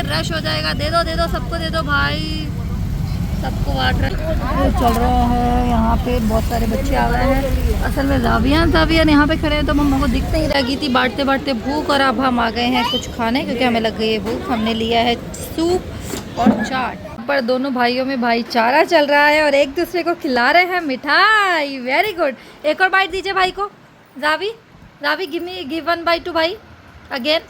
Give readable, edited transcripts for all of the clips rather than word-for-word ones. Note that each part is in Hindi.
रश हो जाएगा। दे दो सबको दे दो भाई, सबको बांट रहे चल रहा है। यहाँ पे बहुत सारे बच्चे आ गए हैं। असल में जावियान यहाँ पे खड़े हैं तो मम्मा को दिखते ही रह गई थी बांटते बांटते भूख, और अब हम आ गए हैं कुछ खाने क्योंकि हमें लग गई है भूख। हमने लिया है सूप और चाट। पर दोनों भाइयों में भाईचारा चल रहा है और एक दूसरे को खिला रहे हैं मिठाई। Very good. एक और बाइट दीजिए भाई को। Javi give one bite to भाई अगेन।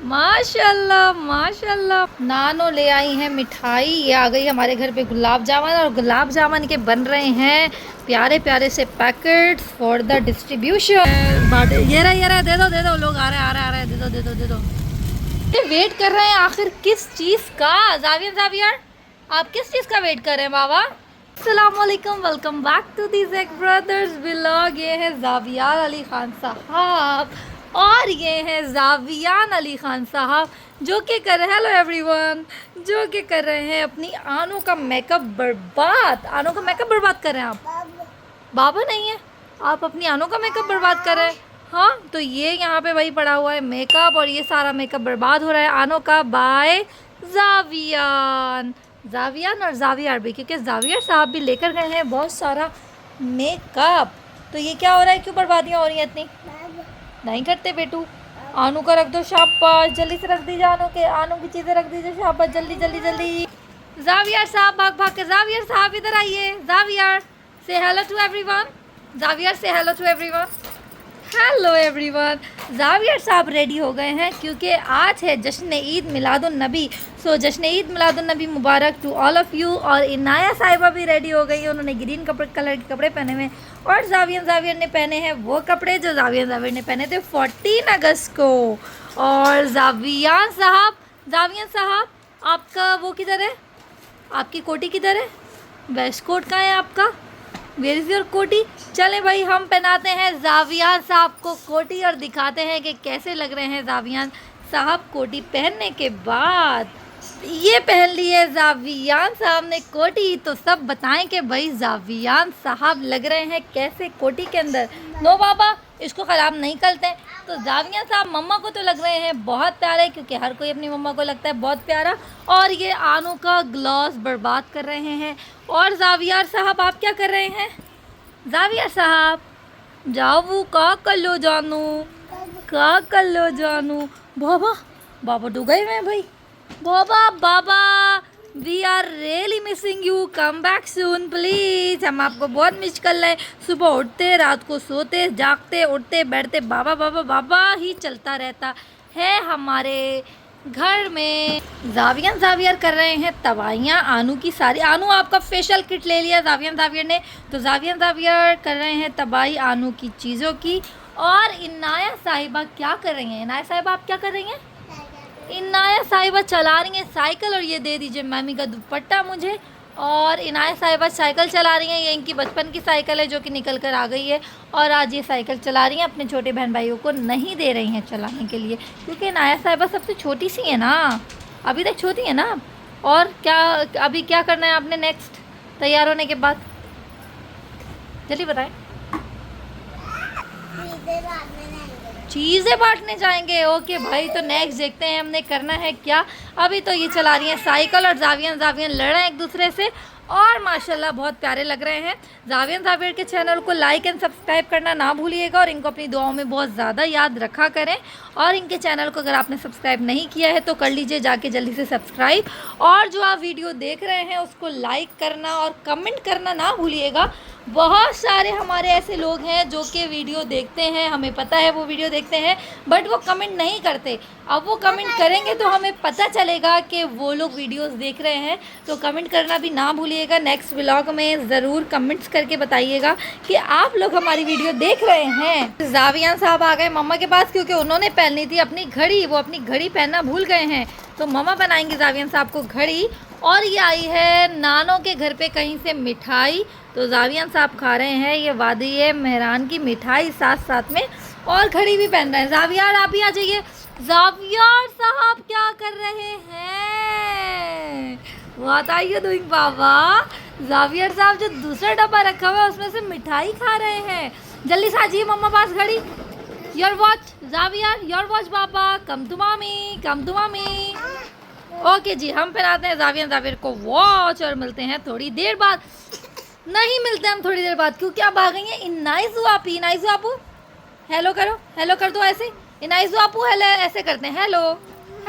माशाल्लाह माशाल्लाह। नानो ले आई हैं मिठाई। ये आ गई हमारे घर पे गुलाब जामुन, और गुलाब जामुन के बन रहे हैं प्यारे प्यारे से पैकेट्स फॉर द डिस्ट्रीब्यूशन। ये रहा दे दो लोग आ रहे हैं। दे दो। वेट कर रहे हैं आखिर किस चीज़ का। जावियर आप किस चीज़ का वेट कर रहे हैं बाबा। अस्सलामुअलैकुम, welcome back to the Zack brothers vlog. ये है जावियार अली खान साहब और ये है जावियान अली खान साहब जो कि कर रहे, हेलो एवरीवन, जो कि कर रहे हैं अपनी आनू का मेकअप बर्बाद। आनू का मेकअप बर्बाद कर रहे हैं आप। बाबा नहीं है, आप अपनी आनू का मेकअप बर्बाद कर रहे हैं। हाँ तो ये यहाँ पे वही पड़ा हुआ है मेकअप, और ये सारा मेकअप बर्बाद हो रहा है आनू का बाय जावियान और जावियार भी, क्योंकि जावियार साहब भी लेकर गए हैं बहुत सारा मेकअप। तो ये क्या हो रहा है, क्यों बर्बादियाँ हो रही हैं इतनी। नहीं करते बेटू। आनू का रख दो शाबाश, जल्दी से रख दीजिए आनू की चीज़ें रख दीजिए शाबाश, जल्दी जल्दी जल्दी। जावियार साहब भाग के, जावियार साहब इधर आइए। जावियार से हेलो टू एवरीवन। जावियार से hello to everyone. Hello everyone. Javiyar साहब रेडी हो गए हैं क्योंकि आज है जश्न ईद मिलादुन नबी। सो जश्न ईद मिलादुन नबी मुबारक टू ऑल ऑफ़ यू। और इनाया साहिबा भी रेडी हो गई है, उन्होंने ग्रीन कलर के कपड़े पहने हुए, और जावियर ने पहने हैं वो कपड़े जो जावियर ने पहने थे 14 अगस्त को। और जावियान साहब आपका वो किधर है, आपकी कोटी किधर है, वेस्ट कोट कहाँ है आपका, वेयर इज़ योर कोटी। चलें भाई हम पहनाते हैं जावियान साहब को कोटी और दिखाते हैं कि कैसे लग रहे हैं जावियान साहब कोटी पहनने के बाद। ये पहन ली है जावियान साहब ने कोटी, तो सब बताएं कि भाई जावियान साहब लग रहे हैं कैसे कोटी के अंदर। नो बाबा इसको ख़राब नहीं करते हैं। तो जावियान साहब मम्मा को तो लग रहे हैं बहुत प्यारे, क्योंकि हर कोई अपनी मम्मा को लगता है बहुत प्यारा। और ये आनू का ग्लॉस बर्बाद कर रहे हैं। और जावियार साहब आप क्या कर रहे हैं। जावियार साहब जाओ वो का कर लो जानू। बाबा डूब गए हैं भाई। बाबा we are really missing you, come back soon please. हम आपको बहुत मिस कर रहे हैं। सुबह उठते, रात को सोते, जागते, उठते, बैठते, बाबा ही चलता रहता है हमारे घर में। जावियर कर रहे हैं तबाहियाँ आनू की सारी। आनू आपका फेशियल किट ले लिया जावियर ने, तो जावियर कर रहे हैं तबाही आनू की चीज़ों की। और इनाया साहिबा क्या कर रही हैं। इनाया साहिबा आप क्या कर रही हैं। इनाया साहिबा चला रही हैं साइकिल, और ये दे दीजिए मम्मी का दुपट्टा मुझे। और इनाया साहिबा साइकिल चला रही हैं, ये इनकी बचपन की साइकिल है जो कि निकल कर आ गई है, और आज ये साइकिल चला रही हैं। अपने छोटे बहन भाइयों को नहीं दे रही हैं चलाने के लिए, क्योंकि इनाया साहिबा सबसे छोटी सी है ना, अभी तक छोटी है ना। और क्या अभी क्या करना है आपने नेक्स्ट तैयार होने के बाद, जल्दी बताएं। चीज़ें बांटने जाएंगे। ओके भाई, तो नेक्स्ट देखते हैं हमने करना है क्या। अभी तो ये चला रही हैं साइकिल, और जावियर लड़ रहे हैं एक दूसरे से, और माशाल्लाह बहुत प्यारे लग रहे हैं। जावियर के चैनल को लाइक एंड सब्सक्राइब करना ना भूलिएगा, और इनको अपनी दुआओं में बहुत ज़्यादा याद रखा करें। और इनके चैनल को अगर आपने सब्सक्राइब नहीं किया है तो कर लीजिए जाके जल्दी से सब्सक्राइब। और जो आप वीडियो देख रहे हैं उसको लाइक करना और कमेंट करना ना भूलिएगा। बहुत सारे हमारे ऐसे लोग हैं जो कि वीडियो देखते हैं, हमें पता है वो वीडियो देखते हैं, बट वो कमेंट नहीं करते। अब वो कमेंट करेंगे तो हमें पता चलेगा कि वो लोग वीडियोस देख रहे हैं। तो कमेंट करना भी ना भूलिएगा। नेक्स्ट व्लॉग में ज़रूर कमेंट्स करके बताइएगा कि आप लोग हमारी वीडियो देख रहे हैं। जावियान साहब आ गए मम्मा के पास, क्योंकि उन्होंने पहननी थी अपनी घड़ी, वो अपनी घड़ी पहनना भूल गए हैं, तो मम्मा बनाएंगे जावियान साहब को घड़ी। और ये आई है नानो के घर पे कहीं से मिठाई, तो जावियान साहब खा रहे हैं ये वादी मेहरान की मिठाई साथ साथ में, और घड़ी भी पहन रहे हैं। जावियर आप भी आ जाइए। जावियर साहब क्या कर रहे हैं, व्हाट आर यू डूइंग बाबा। जावियर साहब जो दूसरा डब्बा रखा हुआ है उसमें से मिठाई खा रहे हैं। जल्दी से आ जाइए मम्मा पास घड़ी। Your watch Javier, your watch बाबा, कम टू मामी। ओके जी, हम पहनाते हैं जावियर को वॉच और मिलते हैं थोड़ी देर बाद। नहीं मिलते हम थोड़ी देर बाद, क्योंकि आप आ गई हैं इनाइजू आपी। इनाइजू आपू हेलो करो, हेलो कर दो ऐसे। इनाइजू आपू हेलो ऐसे करते हैं, हेलो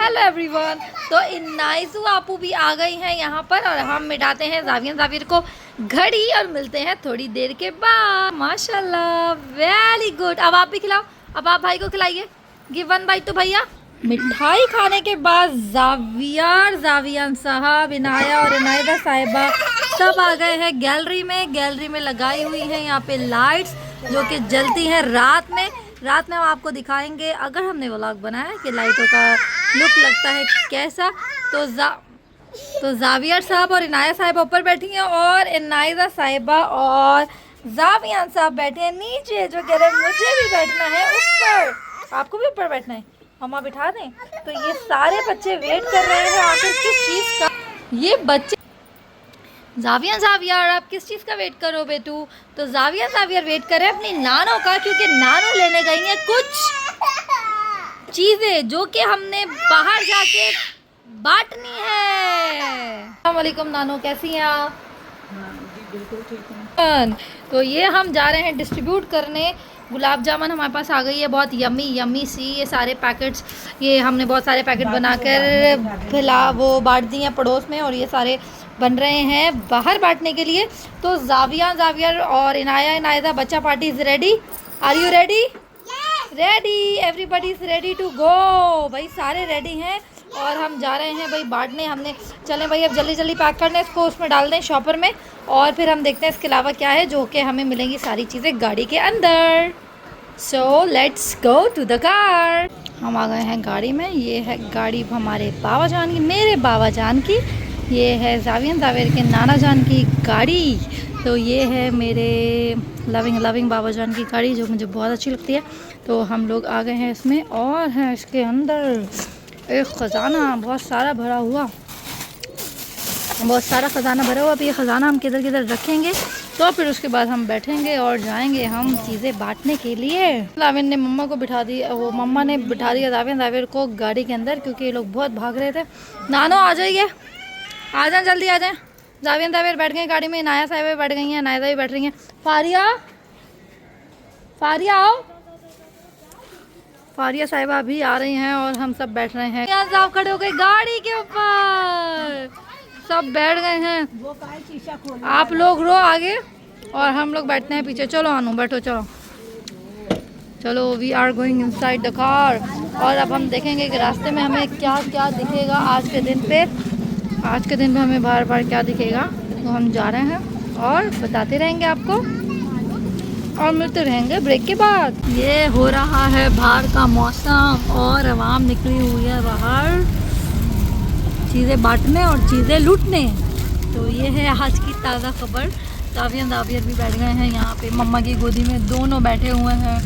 हेलो एवरीवन। तो इनाइजू आपू भी आ गई हैं यहाँ पर और हम मिटाते हैं जावियर को घड़ी और मिलते हैं थोड़ी देर के बाद। माशाल्लाह, वेरी गुड। अब आप भी खिलाओ, अब आप भाई को खिलाइए। गिव 1 बाइट तो भैया। मिठाई खाने के बाद जावियान साहब, इनाया और इनायदा साहिबा सब आ गए हैं गैलरी में। गैलरी में लगाई हुई है यहाँ पे लाइट्स जो कि जलती हैं रात में। रात में हम आपको दिखाएंगे अगर हमने व्लॉग बनाया कि लाइटों का लुक लगता है कैसा। तो जावियर साहब और इनाया साहिबा ऊपर बैठी हैं और इनायदा साहिबा और जावियान साहब बैठे हैं नीचे, जो कह रहे हैं मुझे भी बैठना है ऊपर। आपको भी ऊपर बैठना है, मम्मा बिठा दें। तो ये सारे बच्चे वेट कर रहे हैं आखिर किस चीज़ का। ये बच्चे जावियर आप किस चीज़ का वेट करो बेटू? तो जावियर वेट कर रहे हैं अपनी नानो का, क्योंकि नानो लेने गई हैं कुछ चीज़ें जो कि हमने बाहर जाके बांटनी है। अस्सलाम वालेकुम नानो, कैसी हैं आप? बिल्कुल ठीक है। तो ये हम जा रहे हैं डिस्ट्रीब्यूट करने। गुलाब जामुन हमारे पास आ गई है, बहुत यम्मी सी। ये सारे पैकेट्स, ये हमने बहुत सारे पैकेट बनाकर वो बांट दिए हैं पड़ोस में, और ये सारे बन रहे हैं बाहर बांटने के लिए। तो जावियर और इनायदा बच्चा party is ready. Are you ready? Ready, everybody is ready to go. भाई सारे रेडी हैं और हम जा रहे हैं भाई बांटने। हमने चलें भाई अब जल्दी पैक करने इसको, उसमें डाल दें शॉपर में, और फिर हम देखते हैं इसके अलावा क्या है जो कि हमें मिलेंगी सारी चीज़ें गाड़ी के अंदर। So let's go to the car. हम आ गए हैं गाड़ी में। ये है गाड़ी हमारे बाबा जान की, मेरे बाबा जान की। ये है जावियर के नाना जान की गाड़ी। तो ये है मेरे लविंग बाबा जान की गाड़ी जो मुझे बहुत अच्छी लगती है। तो हम लोग आ गए हैं इसमें, और है इसके अंदर एक ख़जाना बहुत सारा भरा हुआ। अब ये ख़जाना हम किधर रखेंगे, तो फिर उसके बाद हम बैठेंगे और जाएंगे हम चीज़ें बांटने के लिए। जावियर ने मम्मा को बिठा दी, वो मम्मा ने बिठा दिया जावियर को गाड़ी के अंदर, क्योंकि ये लोग बहुत भाग रहे थे। नानो आ जाइए, आ जाए जल्दी आ जाए। जावियर बैठ गए गाड़ी में, इनाया साहिबा बैठ गई हैं, नायदा भी बैठ रही हैं। फारिया आओ। फारिया साहिबा भी आ रही हैं और हम सब बैठ रहे हैं। यहाँ साहब खड़े हो गए गाड़ी के ऊपर, सब बैठ गए हैं। आप लोग रो आगे और हम लोग बैठते हैं पीछे। चलो अनु बैठो, चलो we are going inside the car. और अब हम देखेंगे कि रास्ते में हमें क्या क्या दिखेगा आज के दिन पे हमें बार क्या दिखेगा। तो हम जा रहे हैं और बताते रहेंगे आपको, और मिलते रहेंगे ब्रेक के बाद। ये हो रहा है बाहर का मौसम और आवाम निकली हुई है बाहर चीज़ें बांटने और चीज़ें लूटने। तो ये है आज की ताज़ा खबर। जावियर भी बैठ गए हैं यहाँ पे, मम्मा की गोदी में दोनों बैठे हुए हैं।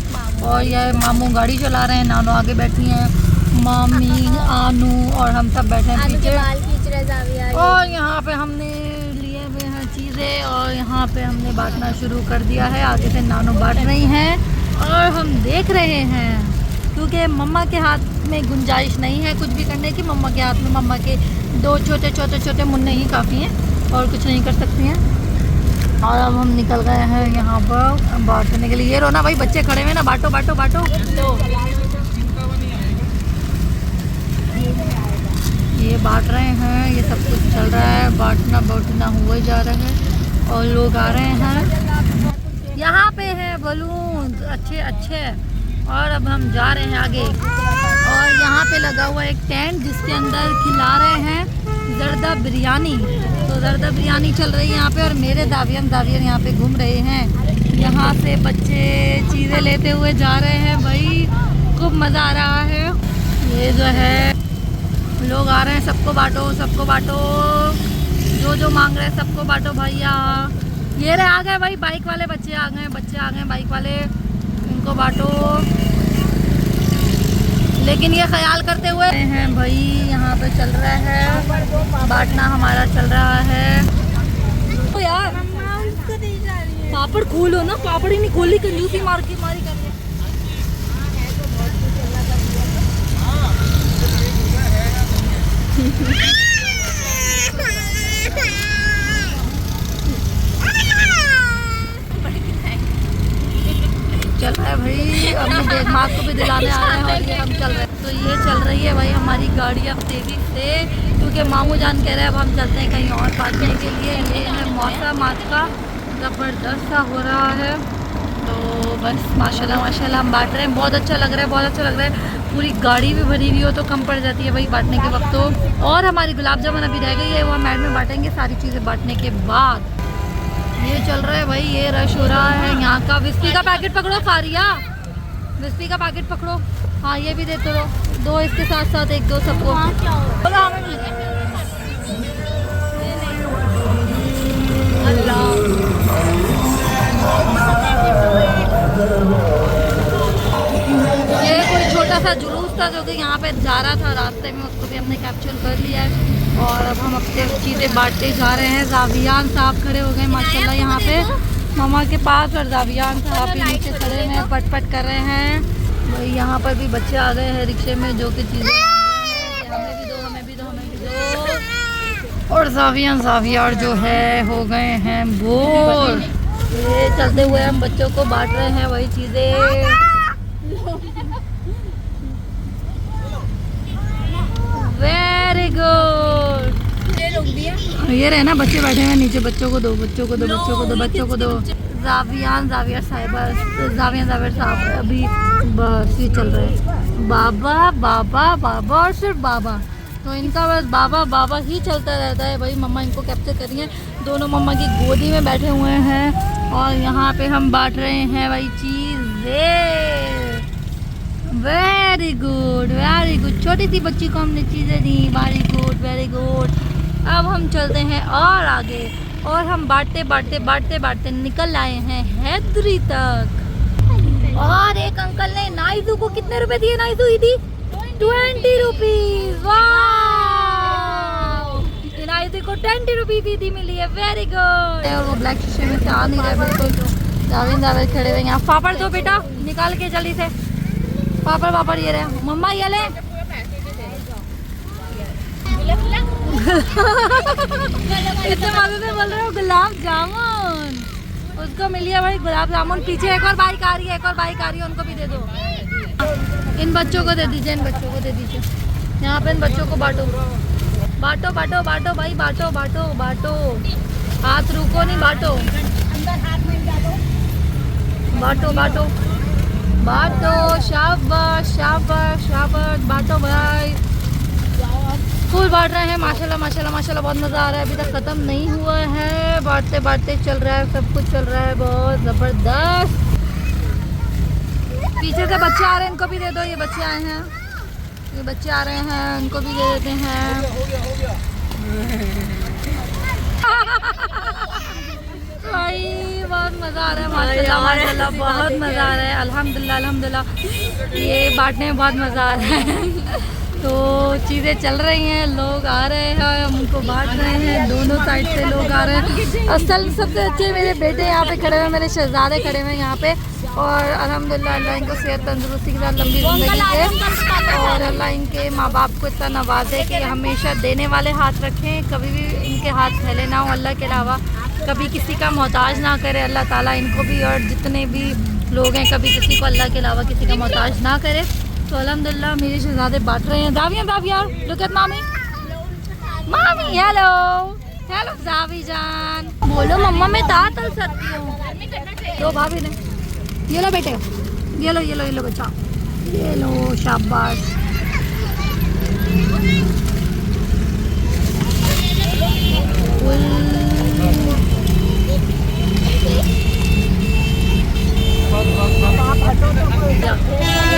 और ये मामू गाड़ी चला रहे हैं, नानो आगे बैठी हैं, मामी आनू और हम सब बैठे हैं पीछे। और यहाँ पे हमने लिए हुए हैं चीज़ें और यहाँ पे हमने बांटना शुरू कर दिया है। आगे से नानो बांट रही हैं और हम देख रहे हैं, क्योंकि मम्मा के हाथ में गुंजाइश नहीं है कुछ भी करने की। मम्मा के हाथ में मम्मा के 2 छोटे मुन्ने ही काफ़ी हैं और कुछ नहीं कर सकती हैं। और अब हम निकल गए हैं यहाँ पर बांटने के लिए। ये रोना भाई, बच्चे खड़े हुए ना, बांटो। तो ये बांट रहे हैं, ये सब कुछ चल रहा है, बांटना हुआ जा रहा है और लोग आ रहे हैं। यहाँ पे है बलून अच्छे। और अब हम जा रहे हैं आगे, और यहाँ पे लगा हुआ एक टेंट जिसके अंदर खिला रहे हैं जर्दा बिरयानी। तो जर्दा बिरयानी चल रही है यहाँ पे, और मेरे जावियर यहाँ पे घूम रहे हैं। यहाँ से बच्चे चीज़ें लेते हुए जा रहे हैं भाई, खूब मज़ा आ रहा है। ये जो है लोग आ रहे हैं, सबको बांटो, जो मांग रहे हैं सबको बांटो भैया। ये रहे आ गए भाई बाइक वाले बच्चे आ गए बाइक वाले, इनको बांटो। लेकिन ये ख्याल करते हुए हैं भाई, यहाँ पे चल रहा है बांटना, हमारा चल रहा है। तो यार पापड़ खोलो ना, पापड़ ही नहीं खोली, कंजूसी मारी कर रहे। चल रहा है भाई, अपने दिमाग को भी दिलाने आ रहे हैं और ये हम चल रहे हैं। तो ये चल रही है भाई हमारी गाड़ी अब तेजी से, क्योंकि मामू जान कह रहे हैं अब हम चलते हैं कहीं और बांटने के लिए। ये है मौसम आज का ज़बरदस्त सा हो रहा है। तो बस माशाल्लाह माशाल्लाह हम बांट रहे हैं। बहुत अच्छा लग रहा है, बहुत अच्छा लग रहा है। पूरी गाड़ी भी भरी हुई हो तो कम पड़ जाती है भाई बांटने के वक्त। तो और हमारी गुलाब जामुन अभी रह गई है, वो हम ऐड में बांटेंगे सारी चीज़ें बांटने के बाद। ये चल रहा है भाई, ये रश हो रहा है यहाँ का। विस्की का पैकेट पकड़ो फारिया, विस्की का पैकेट पकड़ो। हाँ ये भी देते रहो, दो इसके साथ साथ एक दो सबको। ये कोई छोटा सा जुलूस था जो कि यहाँ पे जा रहा था रास्ते में, उसको भी हमने कैप्चर कर लिया है। और अब हम अपने चीज़ें बांटते जा रहे हैं। जावियान साहब खड़े हो गए माशाल्लाह यहाँ पे मामा के पास, और जावियान साहब भी नीचे खड़े हैं, पट पट कर रहे हैं भाई। यहाँ पर भी बच्चे आ गए हैं रिक्शे में जो कि चीज़ें हमें भी दो, हमें भी दो, हमें भी दो। और जावियान जो है हो गए हैं बोर। ये चलते हुए हम बच्चों को बांट रहे हैं वही चीज़ें। Very good. ये रहे ना बच्चे बैठे हुए नीचे, बच्चों को दो, बच्चों को दो, बच्चों को दो, बच्चों को दो। जावियान साहब अभी बस ये चल रहे हैं बाबा बाबा बाबा और सिर्फ बाबा। तो इनका बस बाबा बाबा ही चलता रहता है भाई। मम्मा इनको कैप्चर करी है, दोनों मम्मा की गोदी में बैठे हुए हैं और यहाँ पे हम बांट रहे हैं भाई चीज़ें। Very good, very good. छोटी सी बच्ची को हमने चीज़ें दी, वेरी गुड, वेरी गुड। अब हम चलते हैं और आगे, और हम बांटते बांटते बांटते बांटते निकल आए हैं हैदरी तक। और एक अंकल ने नाइजू को कितने रुपए दिए? नाइजू ईदी 20 रुपीज। नाइजू को 20 रुपीज ईदी मिली है, वेरी गुड। और वो ब्लैक शीशे में से आ नहीं रहा बिल्कुल। जावेद खड़े हुए यहाँ। पापड़ दो बेटा, निकाल के जल्दी से पापड़। पापड़ ये रहे मम्मा, ये ले। इतने मजे से बोल रहे हो गुलाब जामुन। उसको मिली है भाई गुलाब जामुन। पीछे एक और बाइक आ रही है, एक और बाइक आ रही है, उनको भी दे दो। इन बच्चों को दे दीजिए, इन बच्चों को दे दीजिए। यहाँ पे इन बच्चों को बांटो बांटो बांटो बांटो भाई, बांटो बांटो बांटो। हाथ रुको नहीं, बांटो बांटो बांटो बांटो। शाबाश शाबाश शाबाश, बांटो भाई। फूल बांट रहे हैं माशाल्लाह माशाल्लाह माशाल्लाह। बहुत मज़ा आ रहा है, अभी तक ख़त्म नहीं हुआ है। बांटते बांटते चल रहा है, सब कुछ चल रहा है बहुत ज़बरदस्त। पीछे से बच्चे आ रहे हैं, इनको भी दे दो। ये बच्चे आए हैं, ये बच्चे आ रहे हैं, इनको भी दे देते हैं। भाई बहुत मज़ा आ रहा है माशाल्लाह माशाल्लाह, बहुत मज़ा आ रहा है। अल्हम्दुलिल्लाह अल्हम्दुलिल्लाह, ये बांटने में बहुत मज़ा आ रहा है। तो चीज़ें चल रही हैं, लोग आ रहे हैं, हम उनको बांट रहे हैं। दोनों साइड से लोग आ रहे हैं। असल सबसे अच्छे मेरे बेटे यहाँ पे खड़े हुए, मेरे शहजादे खड़े हुए यहाँ पे। और अल्हम्दुलिल्लाह अल्लाह इनको सेहत तंदुरुस्ती के साथ लंबी ज़िंदगी दे, और अल्लाह इनके माँ बाप को इतना नवाजे कि हमेशा देने वाले हाथ रखें, कभी भी इनके हाथ फैले ना हो अल्लाह के अलावा, कभी किसी का मोहताज ना करे अल्लाह ताला इनको भी, और जितने भी लोग हैं कभी किसी को अल्लाह के अलावा किसी का मोहताज ना करे। तो अल्हम्दुलिल्लाह मेरे शहजादे बांट रहे हैं। दाविया लुक एट मामी, मामी हेलो हेलो जावी जान। बोलो मम्मा मैं दांत तल सकती हूँ। तो भाभी ने ये लो बेटे, ये लो ये लो ये लो बच्चा, ये लो शाबाश।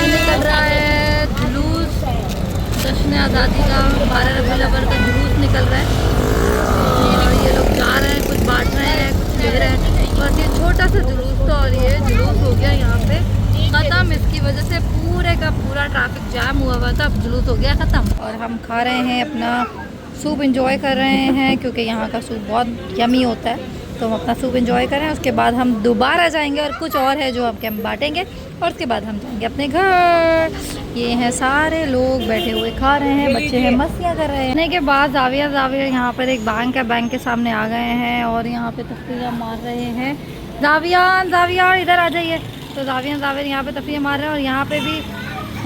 निकल रहा है जुलूस, जश्न आज़ादी का 12 रबीउल अव्वल का जुलूस निकल रहा है। और ये लोग जा रहे हैं, कुछ बांट रहे हैं, कुछ दे रहे हैं। बस ये छोटा सा जुलूस था और ये जुलूस हो गया यहाँ पे ख़त्म। इसकी वजह से पूरे का पूरा ट्रैफिक जाम हुआ था, अब जुलूस हो गया ख़त्म। और हम खा रहे हैं अपना सूप, इंजॉय कर रहे हैं क्योंकि यहाँ का सूप बहुत यमी होता है। तो हम अपना सूप इंजॉय करें, उसके बाद हम दोबारा जाएंगे और कुछ और है जो हम बांटेंगे, और उसके बाद हम जाएंगे अपने घर। किए हैं, सारे लोग बैठे हुए खा रहे हैं, बच्चे हैं मस्तियाँ कर रहे हैं। खाने के बाद जाविया यहाँ पर एक बैंक है, बैंक के सामने आ गए हैं और यहाँ पे तफरीह मार रहे हैं। जाविया इधर आ जाइए। तो जाविया यहाँ पे तफरीह मार रहे हैं और यहाँ पे भी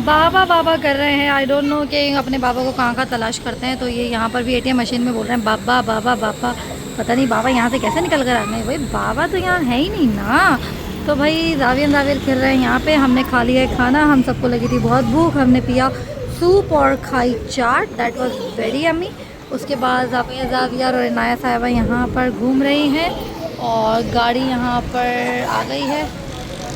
बाबा बाबा कर रहे हैं। आई डोंट नो कि अपने बाबा को कहाँ तलाश करते हैं। तो ये यहाँ पर भी ATM मशीन में बोल रहे हैं बाबा बाबा बाबा। पता नहीं बाबा यहाँ से कैसे निकल कर आ गए, भाई बाबा तो यहाँ है ही नहीं ना। तो भाई जाविया खेल रहे हैं यहाँ पे। हमने खा लिया है खाना, हम सबको लगी थी बहुत भूख, हमने पिया सूप और खाई चाट, दैट वाज वेरी यम्मी। उसके बाद जाविया और इनाया साहिबा यहाँ पर घूम रही हैं और गाड़ी यहाँ पर आ गई है।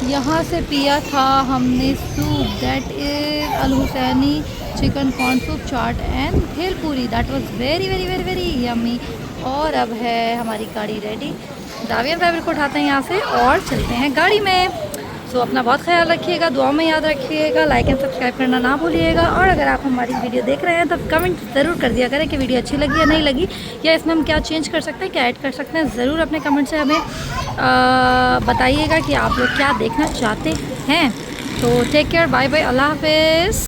यहाँ से पिया था हमने soup, that is Al Husaini chicken corn soup chaat and bhelpuri, that was very very very very yummy. और अब है हमारी गाड़ी रेडी। जाविया को उठाते हैं यहाँ से और चलते हैं गाड़ी में। सो अपना बहुत ख्याल रखिएगा, दुआ में याद रखिएगा, लाइक एंड सब्सक्राइब करना ना भूलिएगा। और अगर आप हमारी वीडियो देख रहे हैं तो कमेंट ज़रूर कर दिया करें कि वीडियो अच्छी लगी या नहीं लगी, या इसमें हम क्या चेंज कर सकते हैं, क्या ऐड कर सकते हैं। ज़रूर अपने कमेंट से हमें बताइएगा कि आप लोग क्या देखना चाहते हैं। तो टेक केयर, बाय बाय, अल्लाह हाफिज़।